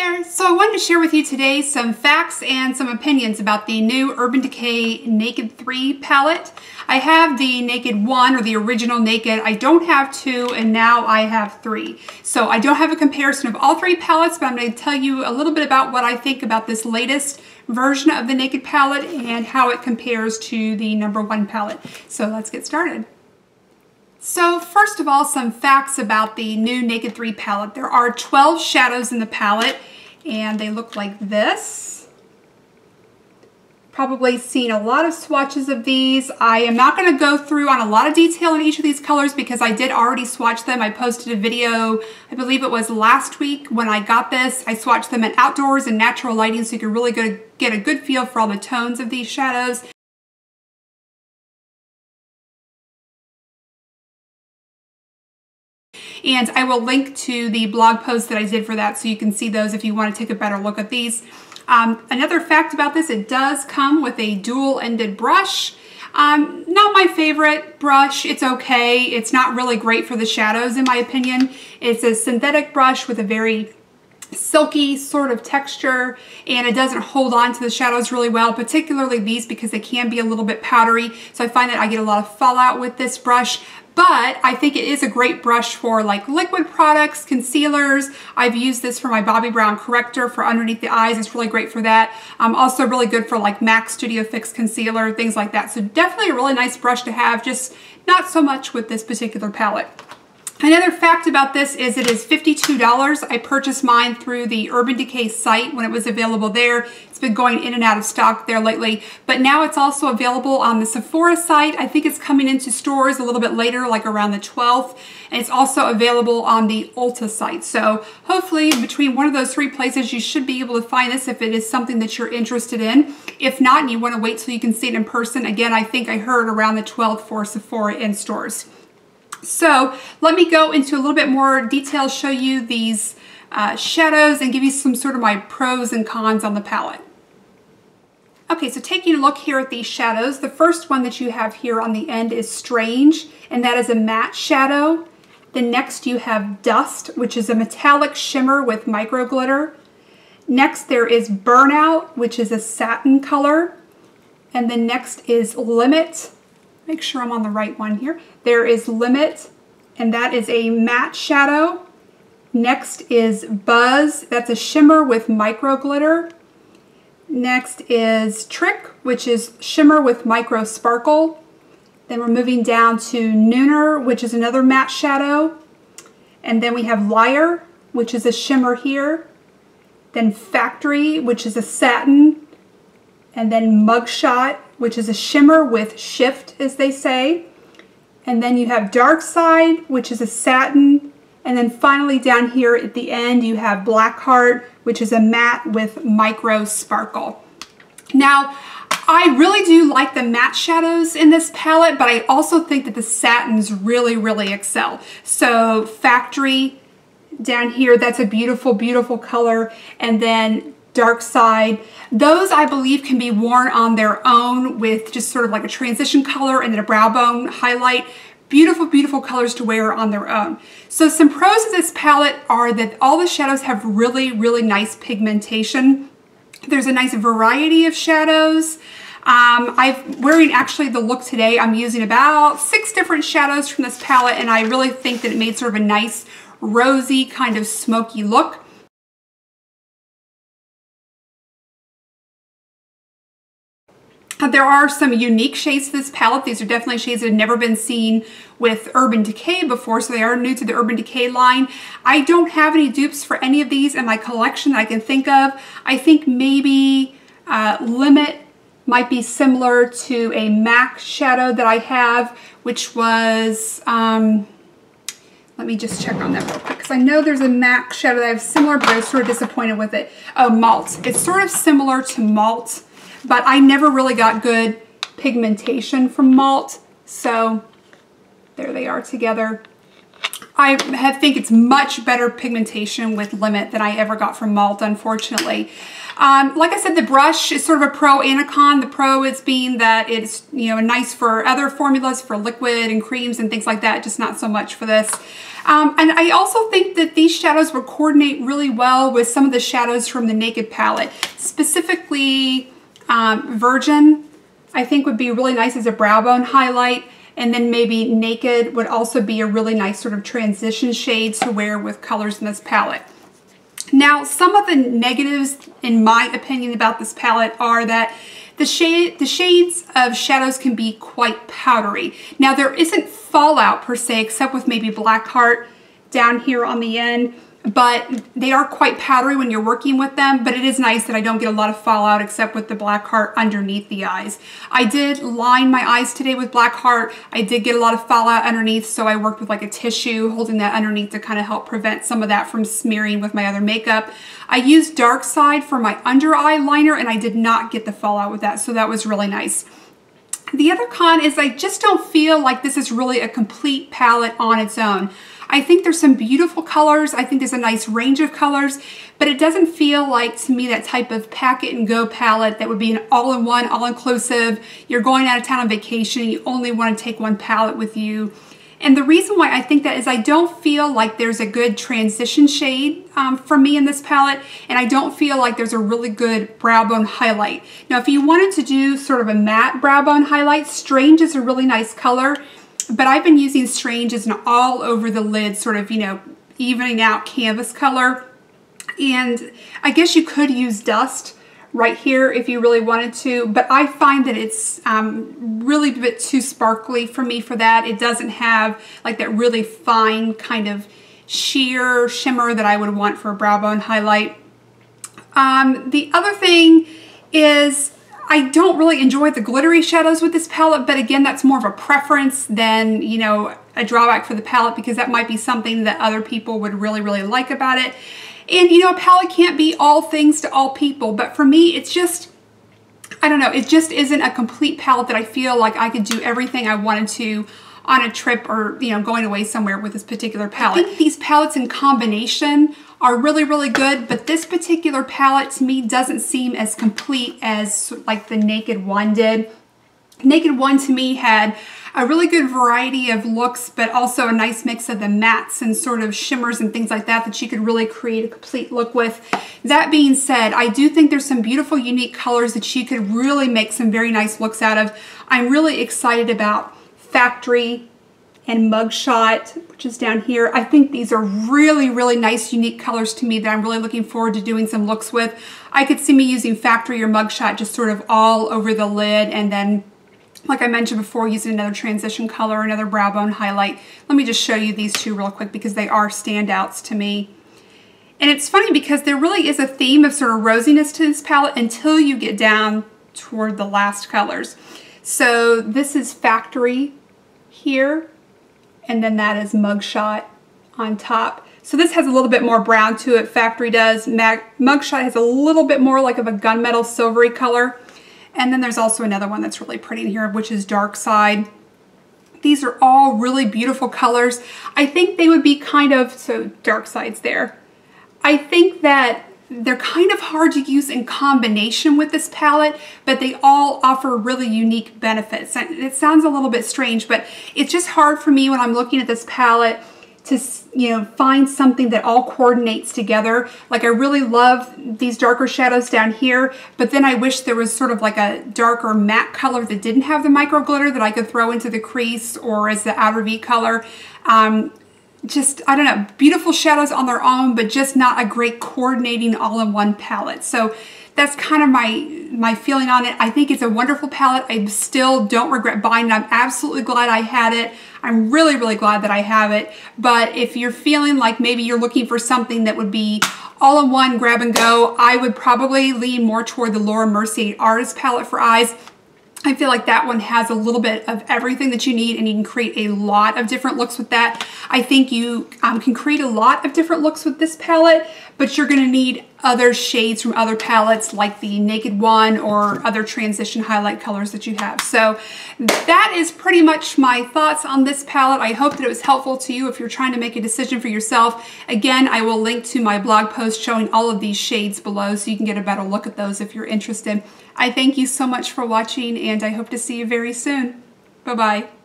there! So I wanted to share with you today some facts and some opinions about the new Urban Decay Naked 3 palette. I have the Naked 1 or the original Naked. I don't have 2 and now I have 3. So I don't have a comparison of all 3 palettes, but I'm going to tell you a little bit about what I think about this latest version of the Naked palette and how it compares to the #1 palette. So let's get started. So first of all, some facts about the new Naked 3 palette. There are 12 shadows in the palette and they look like this. Probably seen a lot of swatches of these. I am not going to go through on a lot of detail in each of these colors because I did already swatch them. I posted a video, I believe it was last week when I got this. I swatched them in outdoors and natural lighting so you can really get a good feel for all the tones of these shadows. And I will link to the blog post that I did for that so you can see those if you want to take a better look at these. Another fact about this, it does come with a dual-ended brush. Not my favorite brush. It's okay. It's not really great for the shadows in my opinion. It's a synthetic brush with a very silky sort of texture and it doesn't hold on to the shadows really well, particularly these because they can be a little bit powdery. So I find that I get a lot of fallout with this brush. But I think it is a great brush for like liquid products, concealers. I've used this for my Bobbi Brown corrector for underneath the eyes. It's really great for that. Also really good for like MAC Studio Fix concealer, things like that. So definitely a really nice brush to have, just not so much with this particular palette. Another fact about this is it is $52. I purchased mine through the Urban Decay site when it was available there. It's been going in and out of stock there lately, but now it's also available on the Sephora site. I think it's coming into stores a little bit later, like around the 12th, and it's also available on the Ulta site. So hopefully between one of those 3 places, you should be able to find this if it is something that you're interested in. If not, and you want to wait till you can see it in person, again, I think I heard around the 12th for Sephora in stores. So let me go into a little bit more detail, show you these shadows and give you some sort of my pros and cons on the palette. Okay, so taking a look here at these shadows, the first one that you have here on the end is Strange, and that is a matte shadow. Then next you have Dust, which is a metallic shimmer with micro glitter. Next there is Burnout, which is a satin color. And then next is Limit. Make sure I'm on the right one here. There is Limit, and that is a matte shadow. Next is Buzz, that's a shimmer with micro glitter. Next is Trick, which is shimmer with micro sparkle. Then we're moving down to Nooner, which is another matte shadow. And then we have Liar, which is a shimmer here. Then Factory, which is a satin. And then Mugshot, which is a shimmer with shift, as they say. And then you have Dark Side, which is a satin. And then finally down here at the end, you have Blackheart, which is a matte with micro sparkle. Now, I really do like the matte shadows in this palette, but I also think that the satins really, really excel. So Factory down here, that's a beautiful, beautiful color. And then Dark Side, those I believe can be worn on their own with just sort of like a transition color and then a brow bone highlight. Beautiful, beautiful colors to wear on their own. So some pros of this palette are that all the shadows have really, really nice pigmentation. There's a nice variety of shadows. I'm wearing actually the look today. I'm using about 6 different shadows from this palette and I really think that it made sort of a nice rosy kind of smoky look. There are some unique shades to this palette. These are definitely shades that have never been seen with Urban Decay before, so they are new to the Urban Decay line. I don't have any dupes for any of these in my collection that I can think of. I think maybe Limit might be similar to a MAC shadow that I have, which was, let me just check on that real quick, because I know there's a MAC shadow that I have similar, but I was sort of disappointed with it. Oh, Malt. It's sort of similar to Malt, but I never really got good pigmentation from Malt, so there they are together. I think it's much better pigmentation with Limit than I ever got from Malt, unfortunately. Like I said, the brush is sort of a pro and a con. The pro is being that it's, you know, nice for other formulas, for liquid and creams and things like that, just not so much for this. And I also think that these shadows will coordinate really well with some of the shadows from the Naked palette. Specifically, Virgin, I think would be really nice as a brow bone highlight. And then maybe Naked would also be a really nice sort of transition shade to wear with colors in this palette. Now, some of the negatives, in my opinion, about this palette are that the shades of shadows can be quite powdery. Now, there isn't fallout per se, except with maybe Blackheart down here on the end, but they are quite powdery when you're working with them. But it is nice that I don't get a lot of fallout except with the Blackheart underneath the eyes. I did line my eyes today with Blackheart. I did get a lot of fallout underneath, so I worked with like a tissue holding that underneath to kind of help prevent some of that from smearing with my other makeup. I used Dark Side for my under eye liner and I did not get the fallout with that, so that was really nice. The other con is I just don't feel like this is really a complete palette on its own. I think there's some beautiful colors. I think there's a nice range of colors, but it doesn't feel like, to me, that type of pack it and go palette that would be an all-in-one, all-inclusive. You're going out of town on vacation and you only want to take one palette with you. And the reason why I think that is I don't feel like there's a good transition shade for me in this palette, and I don't feel like there's a really good brow bone highlight. Now, if you wanted to do sort of a matte brow bone highlight, Strange is a really nice color. But I've been using Strange as an all over the lid sort of, you know, evening out canvas color. And I guess you could use Dust right here if you really wanted to, but I find that it's really a bit too sparkly for me for that. It doesn't have like that really fine kind of sheer shimmer that I would want for a brow bone highlight. The other thing is I don't really enjoy the glittery shadows with this palette, but again, that's more of a preference than, you know, a drawback for the palette, because that might be something that other people would really, really like about it. And, you know, a palette can't be all things to all people, but for me, it's just, I don't know, it just isn't a complete palette that I feel like I could do everything I wanted to on a trip or, you know, going away somewhere with this particular palette. I think these palettes in combination are really, really good, but this particular palette to me doesn't seem as complete as like the Naked One did. Naked One to me had a really good variety of looks, but also a nice mix of the mattes and sort of shimmers and things like that that you could really create a complete look with. That being said, I do think there's some beautiful, unique colors that you could really make some very nice looks out of. I'm really excited about Factory and Mugshot, which is down here. I think these are really, really nice, unique colors to me that I'm really looking forward to doing some looks with. I could see me using Factory or Mugshot just sort of all over the lid, and then, like I mentioned before, using another transition color, another brow bone highlight. Let me just show you these two real quick because they are standouts to me. And it's funny because there really is a theme of sort of rosiness to this palette until you get down toward the last colors. So this is Factory here, and then that is Mugshot on top. So this has a little bit more brown to it, Factory does. Mugshot has a little bit more like of a gunmetal silvery color. And then there's also another one that's really pretty in here, which is Dark Side. These are all really beautiful colors. I think they would be kind of, so Dark Side's there. I think that they're kind of hard to use in combination with this palette, but they all offer really unique benefits. It sounds a little bit strange, but it's just hard for me when I'm looking at this palette to, you know, find something that all coordinates together. Like, I really love these darker shadows down here, but then I wish there was sort of like a darker matte color that didn't have the micro glitter that I could throw into the crease or as the outer V color. Just, I don't know, beautiful shadows on their own, but just not a great coordinating all-in-one palette. So that's kind of my feeling on it. I think it's a wonderful palette. I still don't regret buying it. I'm absolutely glad I had it. I'm really, really glad that I have it. But if you're feeling like maybe you're looking for something that would be all-in-one, grab and go, I would probably lean more toward the Laura Mercier Artist Palette for eyes. I feel like that one has a little bit of everything that you need, and you can create a lot of different looks with that. I think you can create a lot of different looks with this palette, but you're going to need other shades from other palettes like the Naked One or other transition highlight colors that you have. So that is pretty much my thoughts on this palette. I hope that it was helpful to you if you're trying to make a decision for yourself. Again, I will link to my blog post showing all of these shades below so you can get a better look at those if you're interested. I thank you so much for watching, and I hope to see you very soon. Bye-bye.